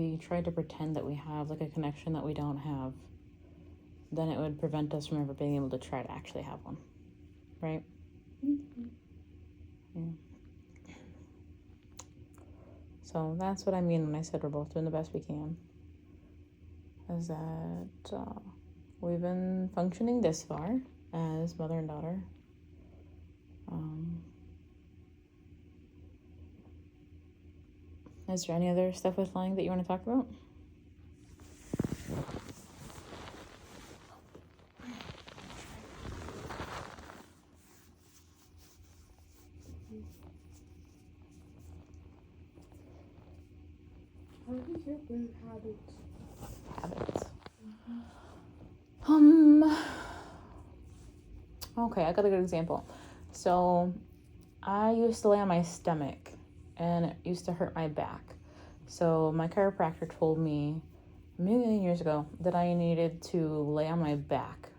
we try to pretend that we have like a connection that we don't have, then it would prevent us from ever being able to try to actually have one, right? Mm-hmm. Yeah. So that's what I mean when I said we're both doing the best we can. Is that we've been functioning this far as mother and daughter. Is there any other stuff with lying that you want to talk about? How do you get bad habits? Habits. Mm-hmm. Okay, I got a good example. So I used to lay on my stomach and it used to hurt my back. So my chiropractor told me a million years ago that I needed to lay on my back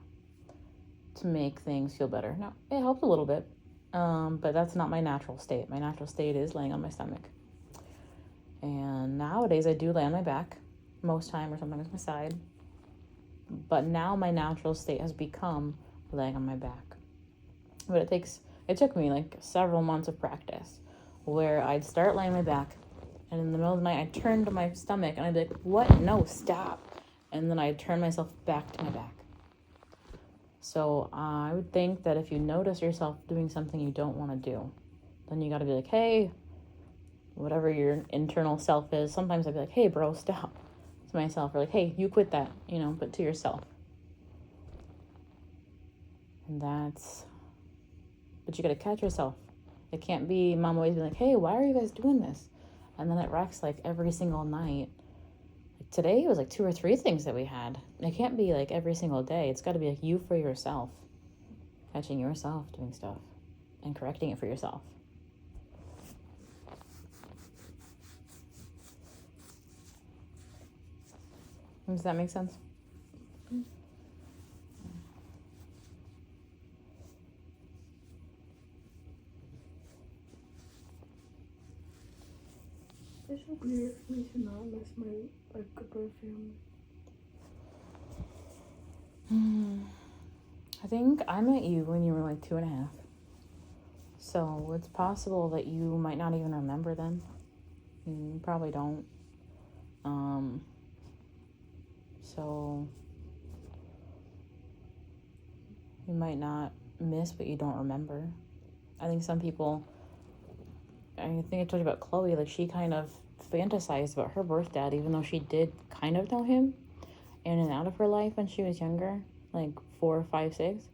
to make things feel better. Now, it helped a little bit, but that's not my natural state. My natural state is laying on my stomach. And nowadays I do lay on my back most time, or sometimes my side. But now my natural state has become laying on my back. But it took me like several months of practice where I'd start laying on my back, and in the middle of the night I'd turn to my stomach and I'd be like, what? No, stop. And then I'd turn myself back to my back. So I would think that if you notice yourself doing something you don't want to do, then you got to be like, hey, whatever your internal self is. Sometimes I'd be like, hey, bro, stop. To myself, or like, hey, you quit that, but to yourself. And but you got to catch yourself. It can't be mom always being like, hey, why are you guys doing this? And then it wrecks like every single night. Like today it was like 2 or 3 things that we had. It can't be like every single day. It's got to be like you for yourself. Catching yourself doing stuff and correcting it for yourself. Does that make sense? It's so weird for me to not miss my birth family. I think I met you when you were like 2.5. So it's possible that you might not even remember them. You probably don't. So you might not miss what you don't remember. I think some people, I think I told you about Chloe, like she kind of fantasized about her birth dad, even though she did kind of know him in and out of her life when she was younger, like 4, 5, 6.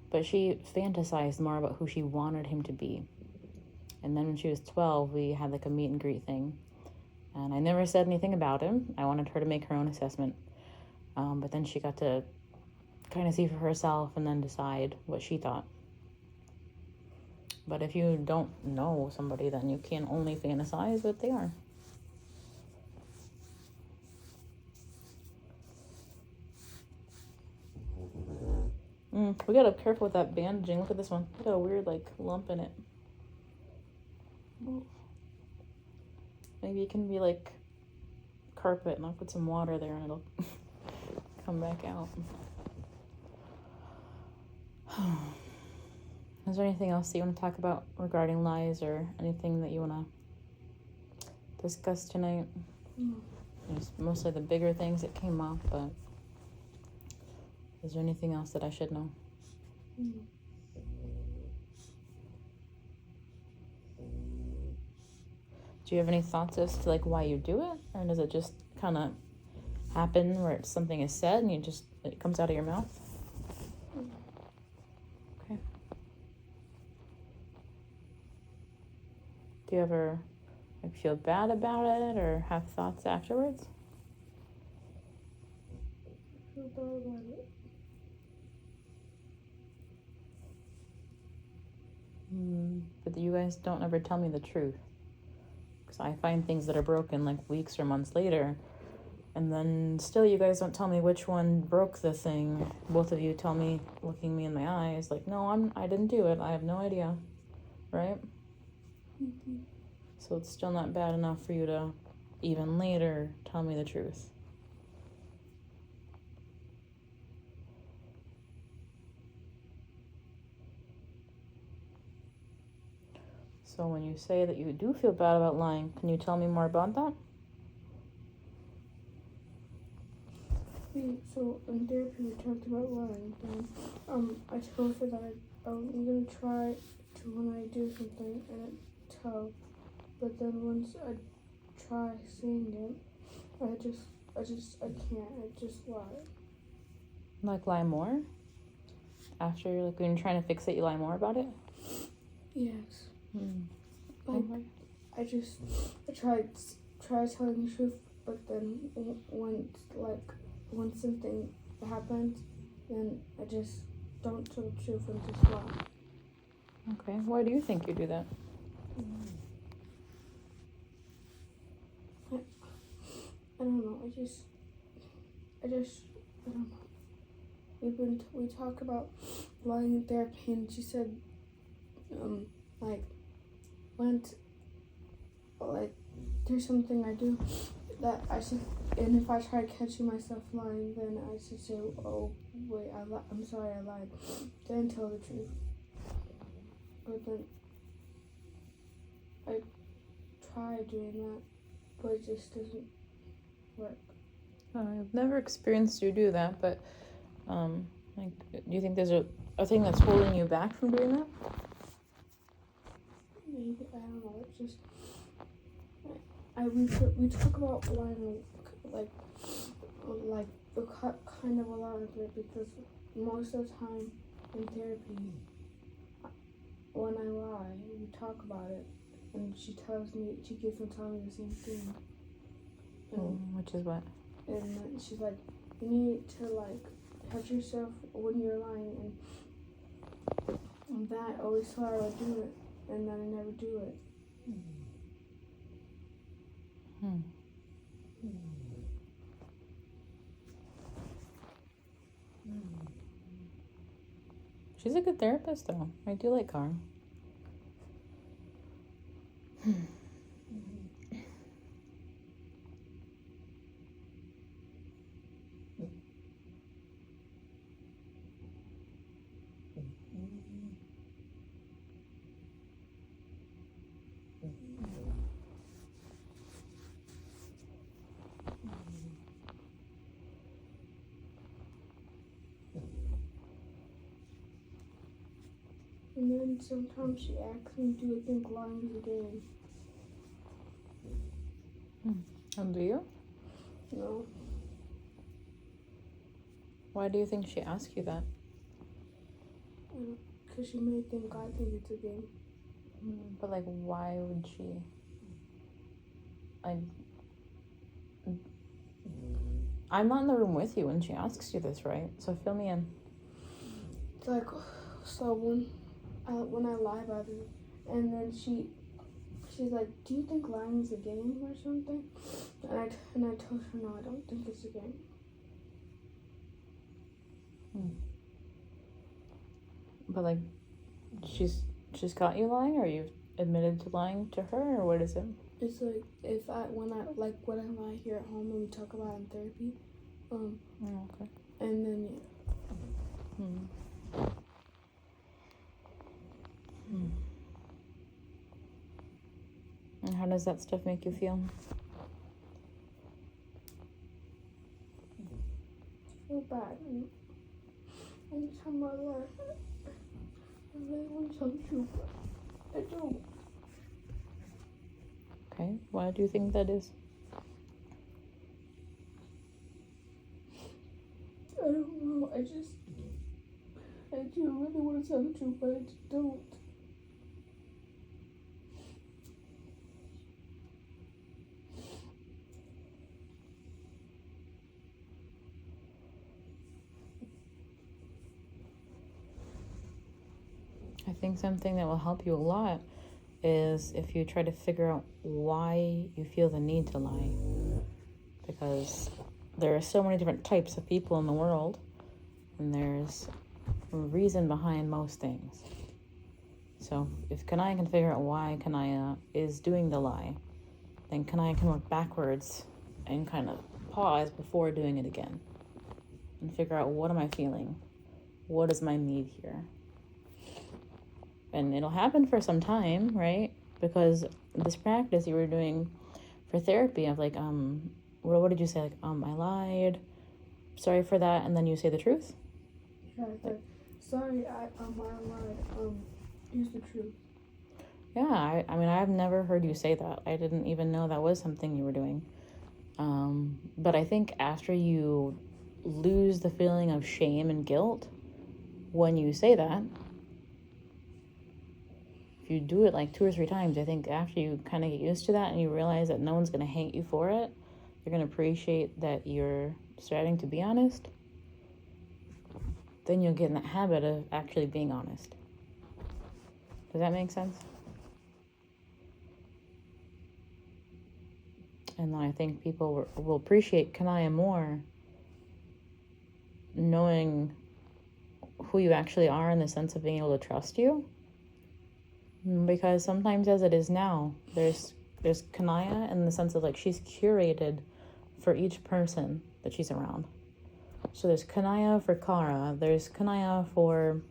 But she fantasized more about who she wanted him to be. And then when she was 12, we had like a meet and greet thing. And I never said anything about him. I wanted her to make her own assessment. But then she got to kind of see for herself and then decide what she thought. But if you don't know somebody, then you can only fantasize what they are. We gotta be careful with that bandaging. Look at this one. It got a weird like lump in it. Maybe it can be like carpet, and I'll put some water there and it'll come back out. Is there anything else that you want to talk about regarding lies, or anything that you want to discuss tonight? It's mostly the bigger things that came up, but is there anything else that I should know? Do you have any thoughts as to like why you do it, or does it just kind of happen where something is said and it comes out of your mouth? Okay. Do you ever like feel bad about it or have thoughts afterwards? I feel bad about it. But you guys don't ever tell me the truth. Because I find things that are broken like weeks or months later, and then still you guys don't tell me which one broke the thing. Both of you tell me, looking me in my eyes, like, no, I didn't do it. I have no idea. Right? So it's still not bad enough for you to even later, tell me the truth. So when you say that you do feel bad about lying, can you tell me more about that? So in therapy we talked about lying, and I told her that I'm gonna try to, when I do something and tell, but then once I try saying it, I can't. I just lie. Like lie more? After, like, when you're trying to fix it, you lie more about it? Yes. Like, I try telling the truth, but then when something happens, then I just don't tell the truth and just lie. okay. Why do you think you do that? I don't know. I don't know. We talk about lying in therapy, and she said, when there's something I do that I should, and if I try catching myself lying, then I should say, oh wait, I'm sorry, I lied. Then tell the truth. But then I try doing that, but it just doesn't work. I've never experienced you do that, but like, do you think there's a thing that's holding you back from doing that? Maybe, I don't know. It's just we talk about lying like kind of a lot of it, because most of the time in therapy, when I lie, we talk about it, and she keeps on telling me the same thing. Which is what? And then she's like, you need to catch yourself when you're lying, and that I always thought I would do it, and then I never do it. She's a good therapist, though. I do like her. And then sometimes she asks me, do you think lying is a game? And do you? No. Why do you think she asked you that? Because she may think I think it's a game. But, like, why would she? I'm not in the room with you when she asks you this, right? So fill me in. It's like, so when I lie about it, and then she's like, do you think lying is a game or something? And I told her, no, I don't think it's a game. But, like, she's caught you lying, or you've admitted to lying to her, or what is it? It's like when I lie here at home and we talk about it in therapy. Okay. And then And how does that stuff make you feel? I feel bad. And anytime I lie, I really want to tell the truth, but I don't. Okay. Why do you think that is? I don't know. I do really want to tell the truth, but I just don't. I think something that will help you a lot is if you try to figure out why you feel the need to lie. Because there are so many different types of people in the world, and there's a reason behind most things. So if Kanaya can figure out why Kanaya is doing the lie, then I can work backwards and kind of pause before doing it again and figure out, what am I feeling? What is my need here? And it'll happen for some time, right? Because this practice you were doing for therapy of like, what did you say? Like, I lied. Sorry for that. And then you say the truth? Yeah, I said, sorry, I lied. Use the truth. Yeah, I mean, I've never heard you say that. I didn't even know that was something you were doing. But I think after you lose the feeling of shame and guilt when you say that, if you do it like 2 or 3 times, I think after you kind of get used to that and you realize that no one's going to hate you for it, you're going to appreciate that you're starting to be honest, then you'll get in that habit of actually being honest. Does that make sense? And then I think people will appreciate Kanaya more knowing who you actually are in the sense of being able to trust you. Because sometimes, as it is now, there's Kanaya in the sense of like she's curated for each person that she's around. So there's Kanaya for Kara, there's Kanaya for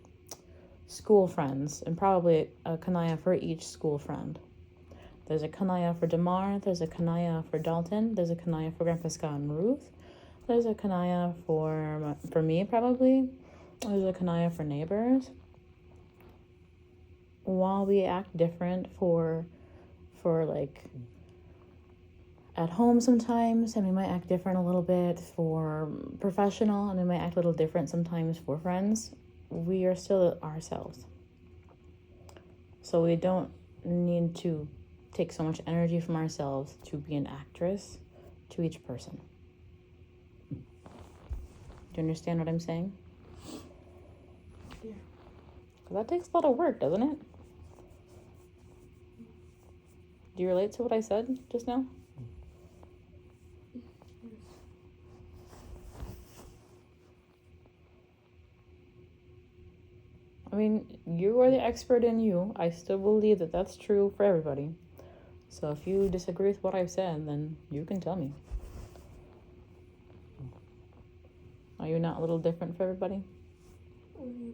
school friends, and probably a Kanaya for each school friend. There's a Kanaya for Damar, there's a Kanaya for Dalton, there's a Kanaya for Grandpa Scott and Ruth, there's a Kanaya for me probably, there's a Kanaya for neighbors. While we act different for like at home sometimes, and we might act different a little bit for professional, and we might act a little different sometimes for friends, we are still ourselves. So we don't need to take so much energy from ourselves to be an actress to each person. Do you understand what I'm saying? Yeah. Because that takes a lot of work, doesn't it? Do you relate to what I said just now? I mean, you are the expert in you. I still believe that that's true for everybody. So if you disagree with what I've said, then you can tell me. Are you not a little different for everybody? Mm-hmm.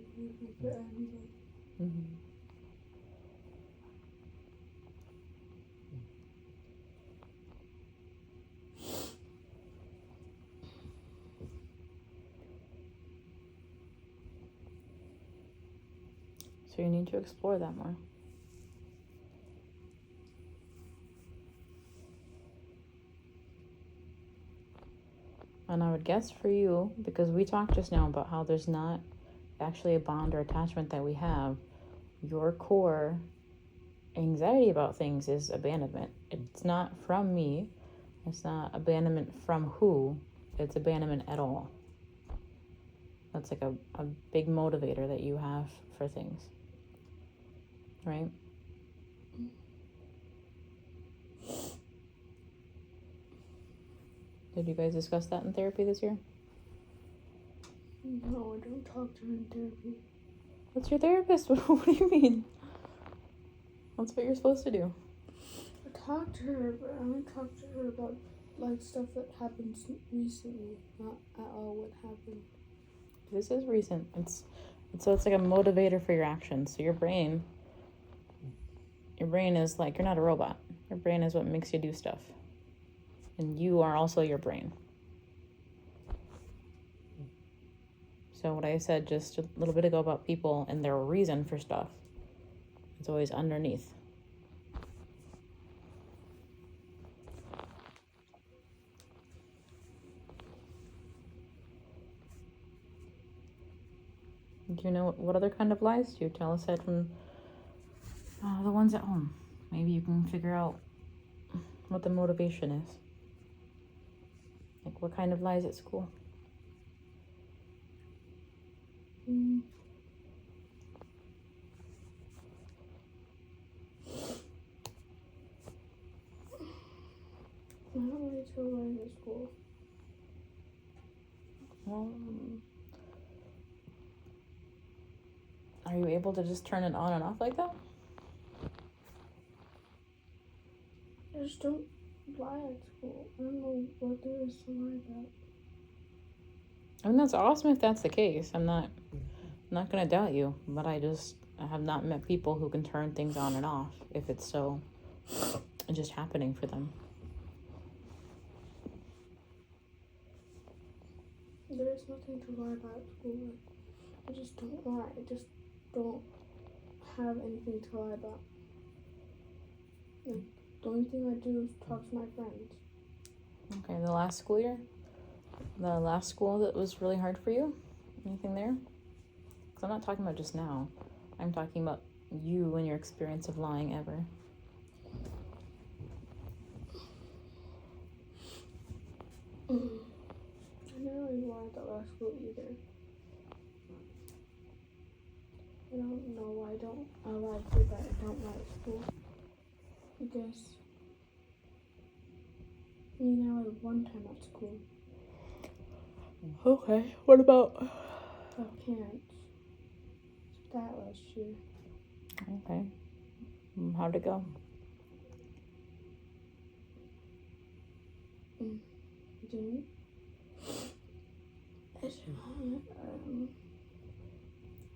So you need to explore that more. And I would guess for you, because we talked just now about how there's not actually a bond or attachment that we have, your core anxiety about things is abandonment. It's not from me. It's not abandonment from who. It's abandonment at all. That's like a big motivator that you have for things. Right? Did you guys discuss that in therapy this year? No, I don't talk to her in therapy. What's your therapist? What do you mean? That's what you're supposed to do. I talk to her, but I only talk to her about like stuff that happened recently, not at all what happened. This is recent. It's like a motivator for your actions. So your brain is like, you're not a robot. Your brain is what makes you do stuff. And you are also your brain. So what I said just a little bit ago about people and their reason for stuff, it's always underneath. Do you know what other kind of lies do you tell aside from the ones at home? Maybe you can figure out what the motivation is. Like, what kind of lies at school? I don't really tell lies at school. Well, are you able to just turn it on and off like that? I just don't lie at school. I don't know what there is to lie about. I mean, that's awesome if that's the case. I'm not gonna doubt you, but I have not met people who can turn things on and off if it's so just happening for them. There is nothing to lie about at school. I just don't lie. I just don't have anything to lie about. Like, the only thing I do is talk to my friends. Okay, the last school year? The last school that was really hard for you? Anything there? Because I'm not talking about just now. I'm talking about you and your experience of lying ever. I never really lied at the last school either. I don't know why I lied here, but I don't lie at school. I guess I lied one time at school. Okay, what about? The pants. That last year. Okay. How'd it go? Didn't.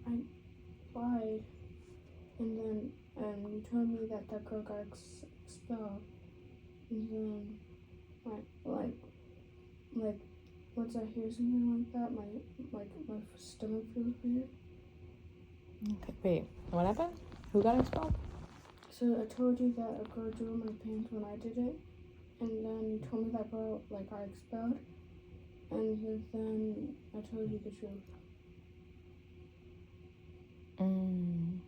I lied, and then you told me that girl got expelled, and then like once I hear something like that, my stomach feels weird. Okay, wait, what happened? Who got expelled? So I told you that a girl drew on my pants when I did it, and then you told me that girl got expelled, and then I told you the truth. And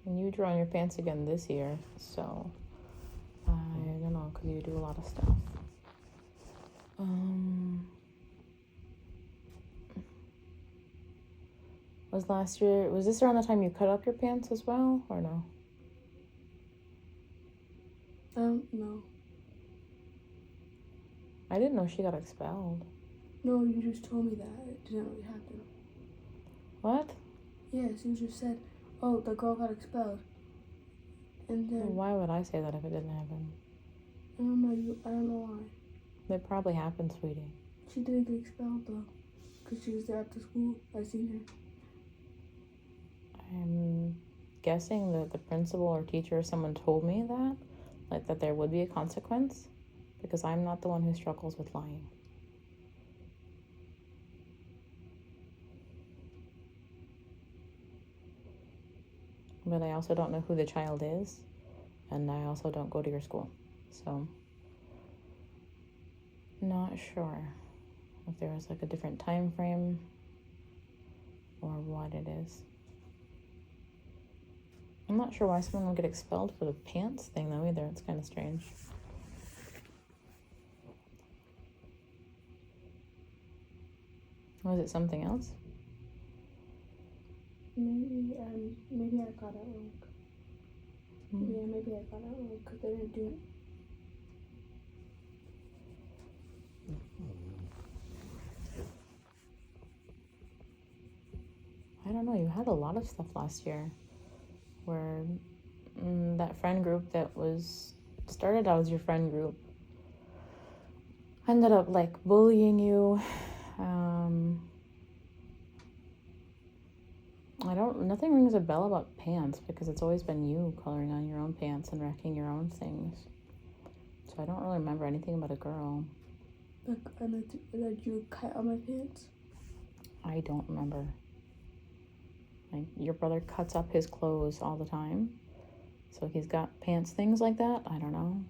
you drew on your pants again this year, so I don't know, because you do a lot of stuff. Was this around the time you cut up your pants as well, or no? No. I didn't know she got expelled. No, you just told me that. It didn't really happen. What? Yes, you just said, oh, the girl got expelled. And then... Well, why would I say that if it didn't happen? I don't know why. It probably happened, sweetie. She didn't get expelled, though. Because she was there at the school. I seen her. I'm guessing that the principal or teacher or someone told me that, that there would be a consequence, because I'm not the one who struggles with lying. But I also don't know who the child is, and I also don't go to your school, so not sure if there was a different time frame or what it is. I'm not sure why someone would get expelled for the pants thing though either. It's kind of strange. Was it something else? Maybe I got it wrong. Yeah, maybe I got it wrong because they didn't do it. I don't know. You had a lot of stuff last year where that friend group that started out as your friend group ended up bullying you. Nothing rings a bell about pants because it's always been you coloring on your own pants and wrecking your own things. So I don't really remember anything about a girl. That you cut on my pants? I don't remember. Your brother cuts up his clothes all the time. So he's got pants things like that. I don't know.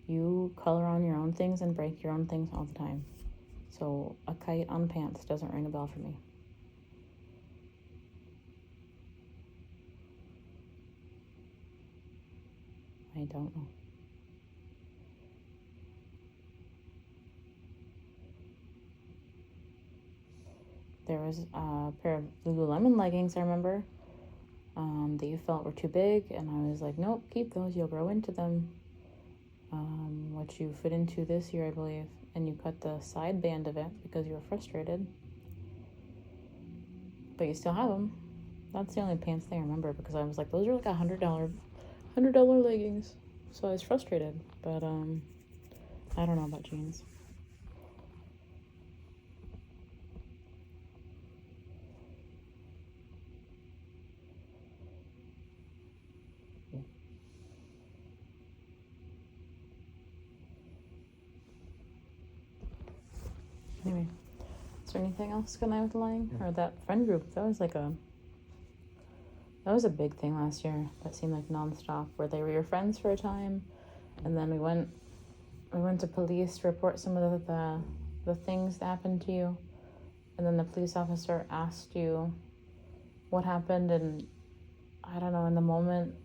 You color on your own things and break your own things all the time. So a kite on pants doesn't ring a bell for me. I don't know. There was a pair of Lululemon leggings, I remember, that you felt were too big, and I was like, nope, keep those, you'll grow into them. Which you fit into this year, I believe, and you cut the side band of it because you were frustrated. But you still have them. That's the only pants thing I remember because I was like, those are $100 leggings. So I was frustrated, but I don't know about jeans. Anyway, is there anything else going on with lying? Or that friend group? That was a big thing last year. That seemed like nonstop, where they were your friends for a time, and then we went to police to report some of the things that happened to you, and then the police officer asked you what happened, and I don't know, in the moment,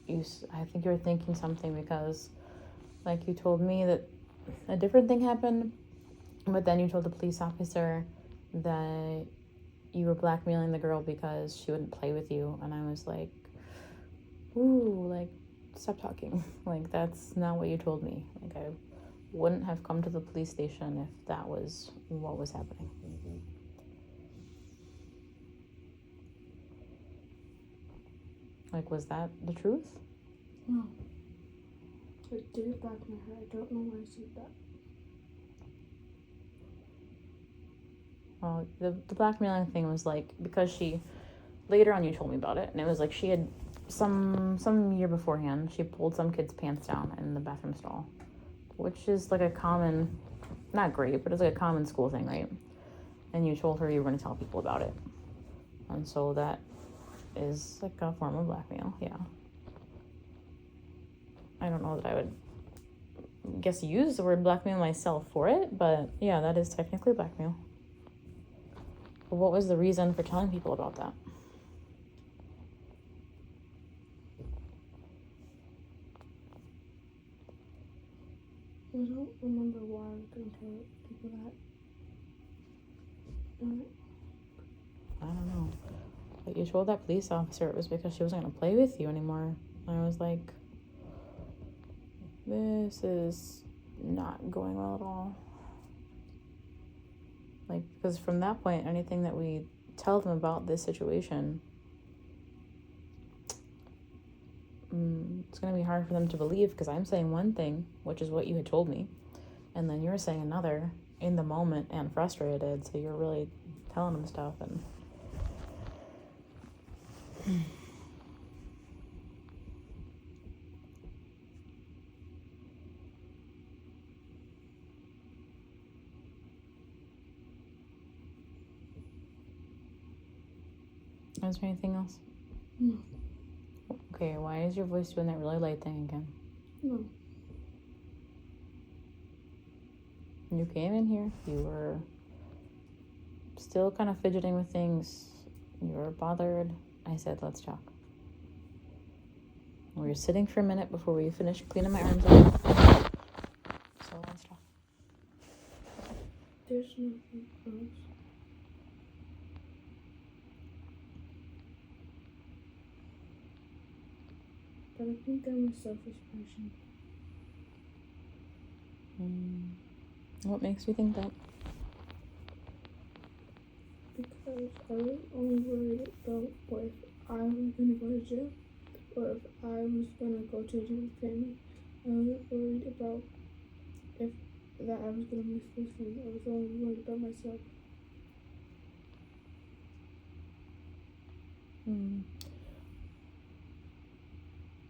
I think you were thinking something, because like you told me that a different thing happened, but then you told the police officer that you were blackmailing the girl because she wouldn't play with you, and I was like, ooh, like, stop talking. Like, that's not what you told me. Like, I wouldn't have come to the police station if that was what was happening. Like, was that the truth? No. I did it back in my head. I don't know why I said that. Well, the blackmailing thing was like, because she, later on you told me about it, and it was like she had some year beforehand, she pulled some kid's pants down in the bathroom stall, which is like a common, not great, but it's like a common school thing, right? And you told her you were going to tell people about it. And so that is like a form of blackmail, yeah. I don't know that I would use the word blackmail myself for it, but yeah, that is technically blackmail. But what was the reason for telling people about that? I don't remember why I was going to tell people that. I don't know. But you told that police officer it was because she wasn't going to play with you anymore. I was like, this is not going well at all. Like, because from that point, anything that we tell them about this situation, it's going to be hard for them to believe, because I'm saying one thing, which is what you had told me, and then you're saying another in the moment and frustrated, so you're really telling them stuff. And is there anything else? No. Okay, why is your voice doing that really light thing again? No. When you came in here, you were still kind of fidgeting with things. You were bothered. I said, let's talk. We were sitting for a minute before we finished cleaning my arms up. So let's talk. There's nothing else. But I think I'm a selfish person. What makes you think that? Because I was only worried about what if I was going to go to jail, or if I was going to go to a different family. I wasn't worried about if that I was going to miss this thing. I was only worried about myself.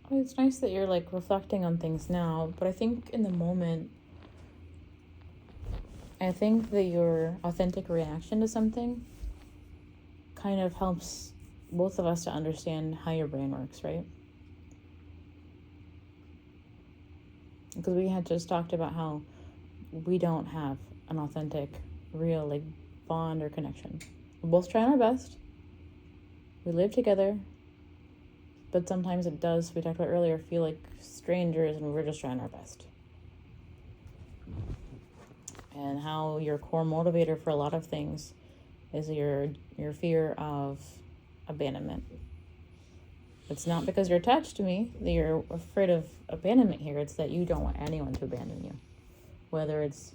Well, it's nice that you're like reflecting on things now, but I think in the moment, I think that your authentic reaction to something kind of helps both of us to understand how your brain works, right? Because we had just talked about how we don't have an authentic, real, like, bond or connection. We're both trying our best. We live together. But sometimes it does, we talked about earlier, feel like strangers, and we're just trying our best. And how your core motivator for a lot of things is your fear of abandonment. It's not because you're attached to me that you're afraid of abandonment here. It's that you don't want anyone to abandon you. Whether it's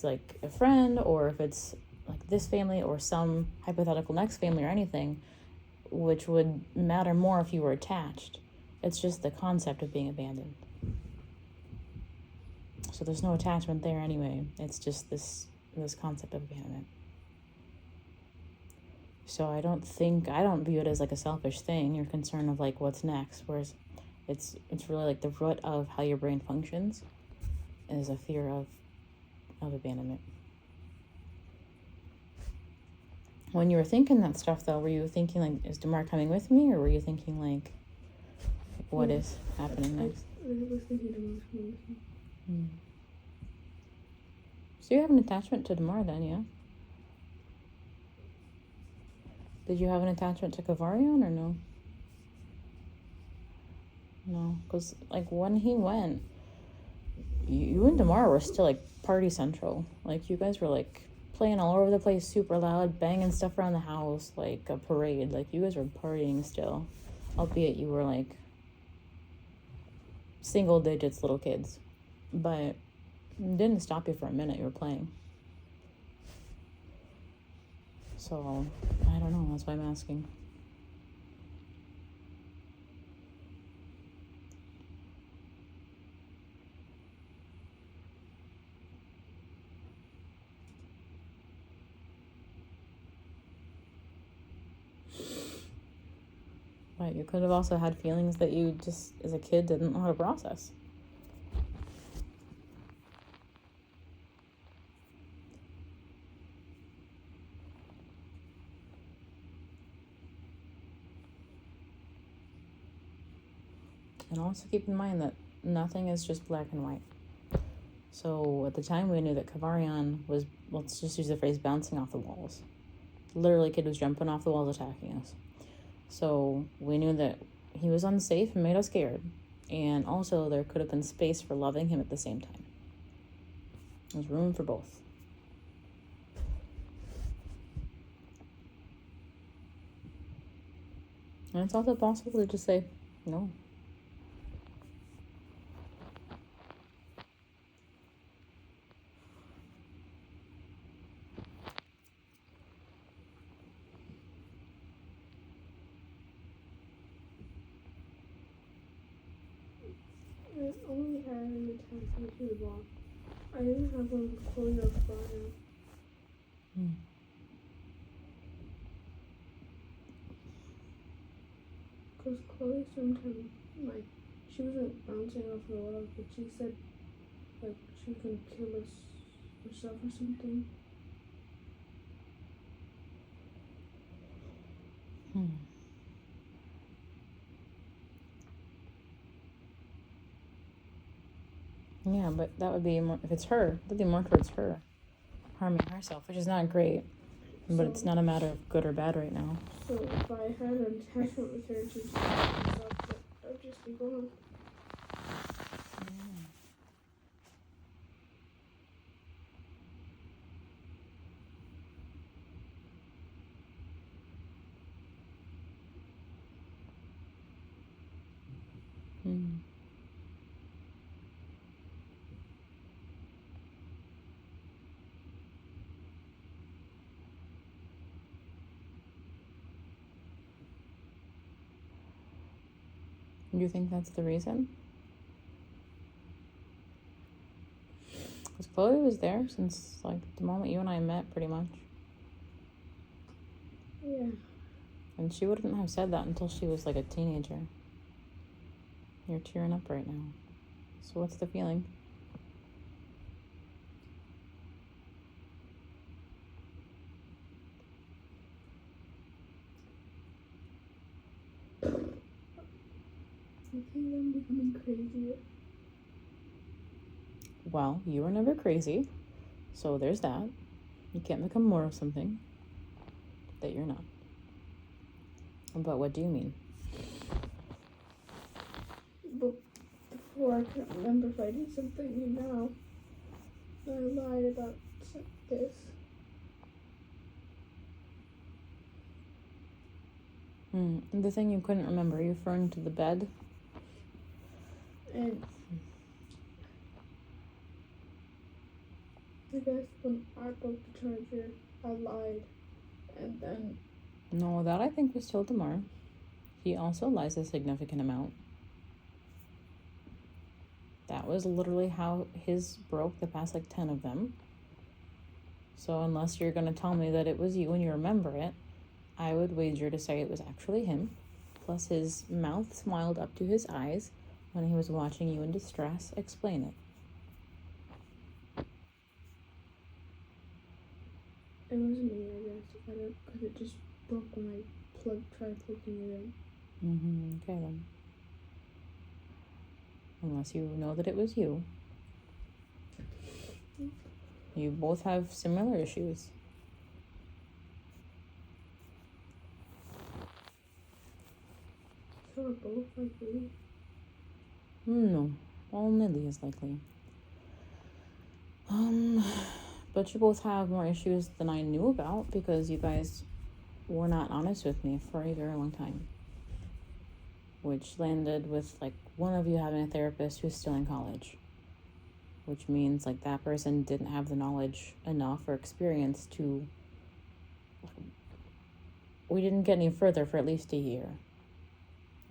like a friend, or if it's like this family or some hypothetical next family or anything, which would matter more if you were attached. It's just the concept of being abandoned. So there's no attachment there anyway. It's just this concept of abandonment. So I don't view it as like a selfish thing. You're concerned of like what's next, whereas it's really like the root of how your brain functions is a fear of abandonment. When you were thinking that stuff though, were you thinking like, is Damar coming with me, or were you thinking like, what is happening next? I was thinking Damar's coming with me. So you have an attachment to Damar then, yeah? Did you have an attachment to Kavarian or no? No, because like when he went, you and Damar were still like party central. Like you guys were like playing all over the place, super loud, banging stuff around the house, like a parade. Like you guys were partying still, albeit you were like single digits little kids, but it didn't stop you for a minute. You were playing. So I don't know, that's why I'm asking. But you could have also had feelings that you just as a kid didn't know how to process. And also keep in mind that nothing is just black and white. So at the time we knew that Kavarian was, let's just use the phrase, bouncing off the walls. Literally, kid was jumping off the walls attacking us. So we knew that he was unsafe and made us scared. And also there could have been space for loving him at the same time. There's room for both. And it's also possible to just say no. I only had an attachment to the ball. I didn't have one with Chloe or Brian. Because Chloe sometimes, like, she wasn't bouncing off the wall, but she said, like, she can kill herself or something. Yeah, but that would be more, if it's her, that'd be more towards her harming herself, which is not great. But it's not a matter of good or bad right now. So if I had an attachment with her, she'd herself, but I'd just be gone. Do you think that's the reason? Because Chloe was there since like the moment you and I met, pretty much. Yeah. And she wouldn't have said that until she was like a teenager. You're tearing up right now. So what's the feeling? I think I'm becoming crazier. Well, you were never crazy. So there's that. You can't become more of something that you're not. But what do you mean? But before I couldn't remember if I did something new now. I lied about this. And the thing you couldn't remember, are you referring to the bed? And I guess when I broke the charger, I lied. And then... No, that I think was told Damar. He also lies a significant amount. That was literally how his broke the past 10 of them. So unless you're going to tell me that it was you and you remember it, I would wager to say it was actually him. Plus his mouth smiled up to his eyes when he was watching you in distress. Explain it. It wasn't me, I guess, because it just broke when I tried plugging it in. Okay then. Unless you know that it was you. You both have similar issues. So we're both likely? No, only Lee is likely. But you both have more issues than I knew about because you guys were not honest with me for a very long time. Which landed with one of you having a therapist who's still in college. Which means that person didn't have the knowledge enough or experience to... We didn't get any further for at least a year.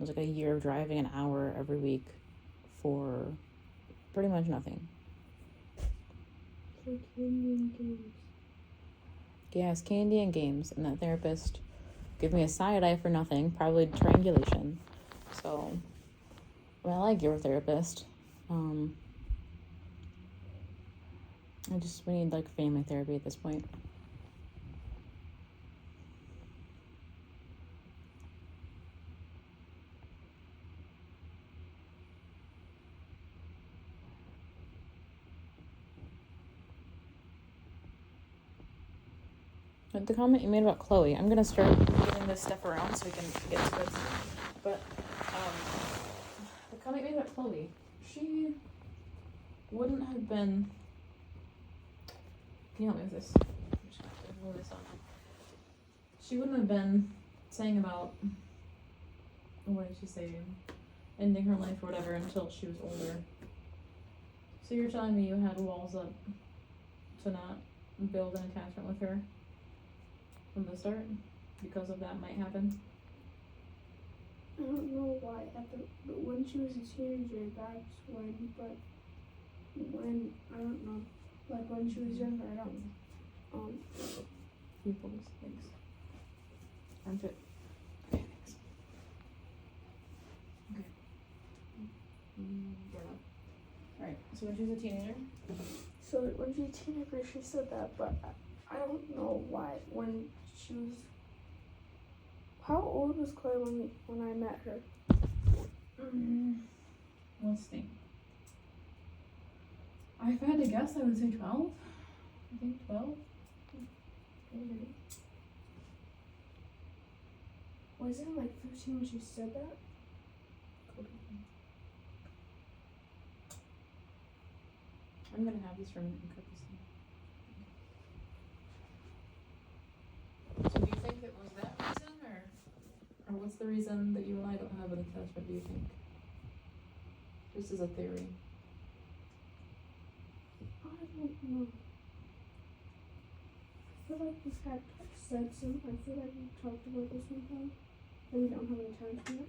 It was a year of driving an hour every week for pretty much nothing. So candy and games. Yes, candy and games. And that therapist gave me a side eye for nothing, probably triangulation. So, I like your therapist. We need family therapy at this point. But the comment you made about Chloe, I'm gonna start getting this stuff around so we can get to it. But the comment you made about Chloe, she wouldn't have been... Can you help me with this? I'm just gonna have to move this on. She wouldn't have been saying about, what did she say, ending her life or whatever until she was older. So you're telling me you had walls up to not build an attachment with her from the start because of that might happen? I don't know why, but when she was a teenager, that's when, but when, I don't know, when she was younger, I don't, People's things. Armpit. Okay, thanks. Okay. Alright, so when she was a teenager? So when she was a teenager, she said that, but I don't know why. When she was... How old was Chloe when I met her? Let's think. If I had to guess, I would say 12. I think 12. Wasn't it 15 when she said that? I'm gonna have this from Cookies. So do you think it was that reason, or what's the reason that you and I don't have an attachment, do you think? This is a theory. I don't know. I feel like we've said some. I feel like we talked about this one time. That we don't have an attachment.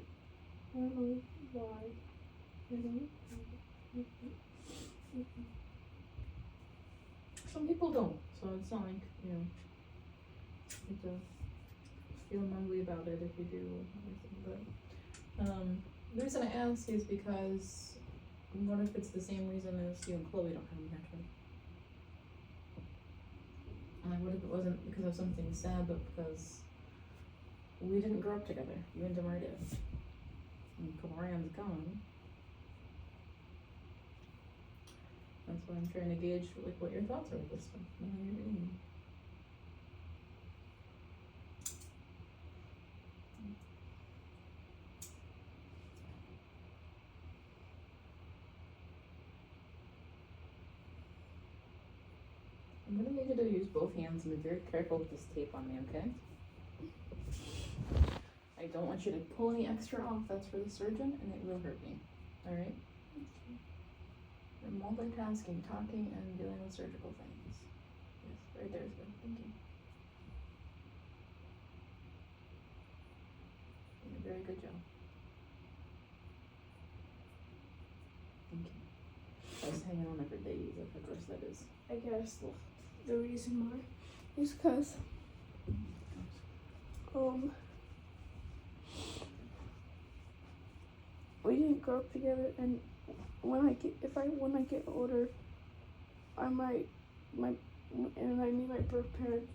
I don't know why. I don't. Some people don't, so it's not you have to feel mumbly about it if you do everything. But the reason I ask is because what if it's the same reason as you and Chloe don't have an attachment? And what if it wasn't because of something sad, but because we didn't grow up together? You and Demar did. And Kamarian's gone. That's why I'm trying to gauge what your thoughts are with this one. What are you doing? I'm gonna need you to use both hands and be very careful with this tape on me, okay? I don't want you to pull any extra off. That's for the surgeon, and it will hurt me. Alright? You're multitasking, talking, and dealing with surgical things. Yes, right there is good. Thank you. You did a very good job. Thank you. headdress that is. I guess the reason why is because we didn't grow up together, and when I get older, I might my birth parents,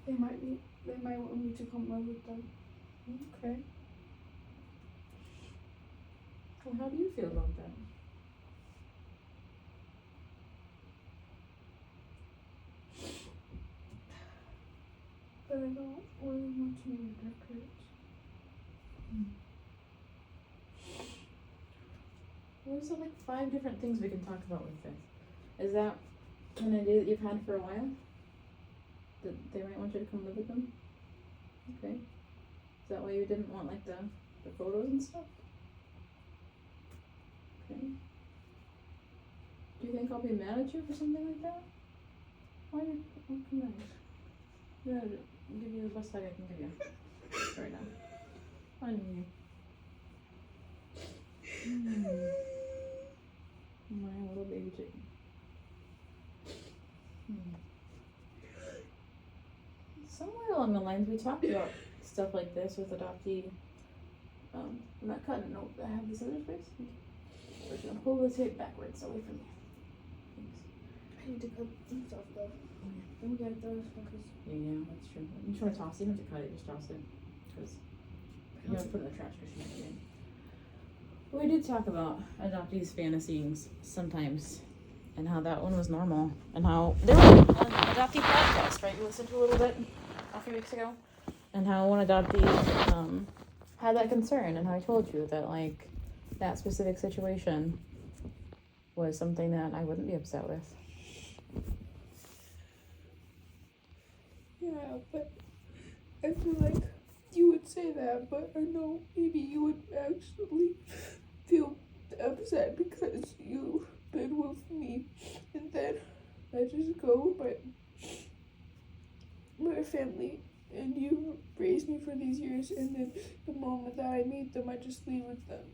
they might want me to come live with them. Okay. Well, how do you feel about that? But I don't really want to meet their parents. Well, there's like 5 different things we can talk about with this. Is that an idea that you've had for a while? That they might want you to come live with them? Okay. Is that why you didn't want like the photos and stuff? Okay. Do you think I'll be mad at you for something like that? Why are you? Oh, come on. I'm gonna give you the best hug I can give you right now. Honey. My little baby chicken. Somewhere along the lines we talked about stuff like this with adoptee. I'm not cutting a note. I have the scissors, please. We're just gonna pull the tape backwards away from you. Thanks. I need to cut these off though. Then we gotta throw this one because. Yeah, that's true. You just want to toss it. You don't have to cut it. Just toss it. Because you have to put it in the trash because she might get in. We did talk about adoptees' fantasies sometimes, and how that one was normal, and how there was an adoptee podcast, right? You listened to a little bit a few weeks ago, and how one adoptee had that concern, and how I told you that like that specific situation was something that I wouldn't be upset with. Yeah, but I feel like you would say that, but I know maybe you would actually feel upset because you've been with me, and then I just go with my family, and you raised me for these years, and then the moment that I meet them, I just leave with them.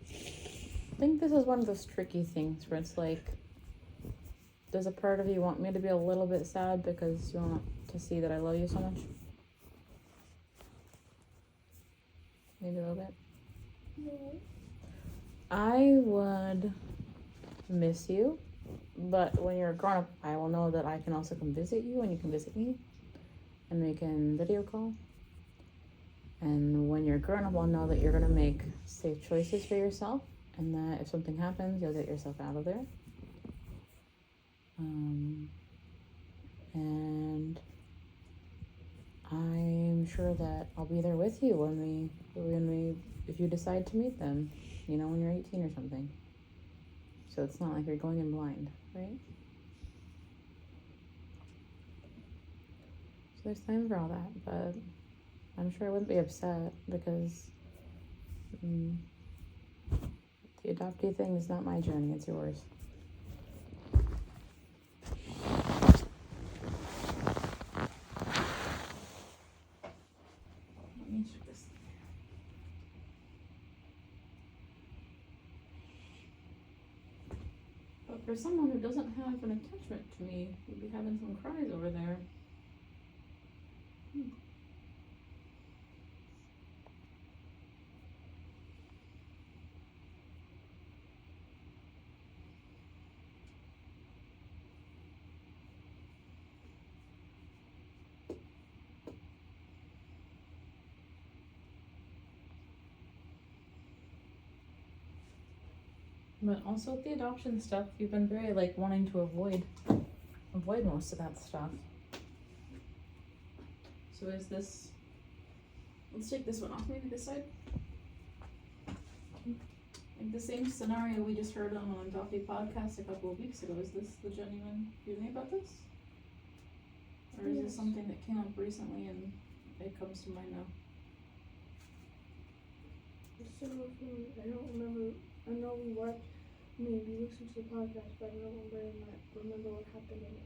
I think this is one of those tricky things where it's like, does a part of you want me to be a little bit sad because you want to see that I love you so much? Maybe a little bit. No. I would miss you, but when you're grown up, I will know that I can also come visit you and you can visit me, and we can video call. And when you're grown up, I'll know that you're gonna make safe choices for yourself, and that if something happens, you'll get yourself out of there. And I'm sure that I'll be there with you when we if you decide to meet them, you know, when you're 18 or something. So it's not like you're going in blind, right? So there's time for all that, but I'm sure I wouldn't be upset because the adoptee thing is not my journey, it's yours. Let me check this. But for someone who doesn't have an attachment to me, you'd be having some cries over there. But also with the adoption stuff, you've been very like wanting to avoid most of that stuff. So is this, let's take this one off, maybe this side. Like the same scenario we just heard on an adoptee podcast a couple of weeks ago, is this the genuine feeling about this? Or is this something that came up recently and it comes to mind now? I don't remember. I know we watched, maybe listened to the podcast, but I don't remember what happened in it.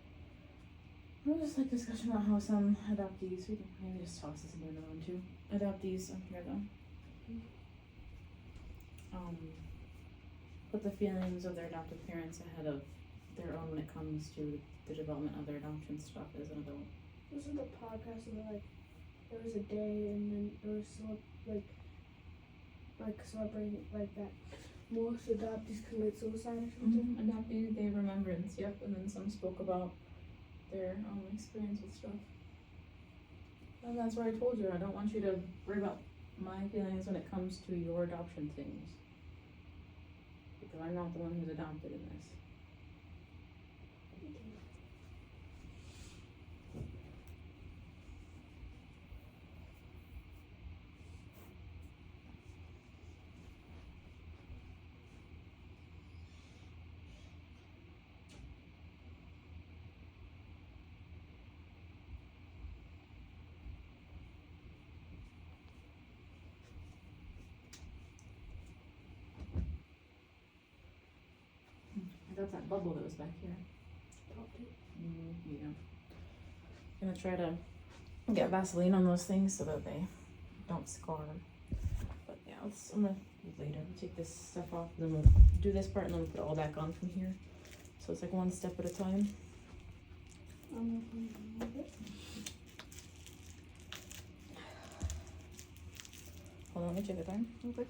It was just like discussion about how some adoptees, we can maybe just toss this into another one too. Adoptees, oh, here we go. put the feelings of their adoptive parents ahead of their own when it comes to the development of their adoption stuff as an adult. This is the podcast of like there was a day and then there was celebrating like that most adoptees commit suicide or something. Adoptee Day of Remembrance, yep, and then some spoke about their own experience with stuff. And that's why I told you I don't want you to worry about my feelings when it comes to your adoption things. Because I'm not the one who's adopted in this. That's that bubble that was back here. Yeah. I'm gonna try to get Vaseline on those things so that they don't scar. But yeah, I'm gonna later take this stuff off, and then we'll do this part, and then we'll put it all back on from here. So it's like one step at a time. Hold on, let me check the time real quick.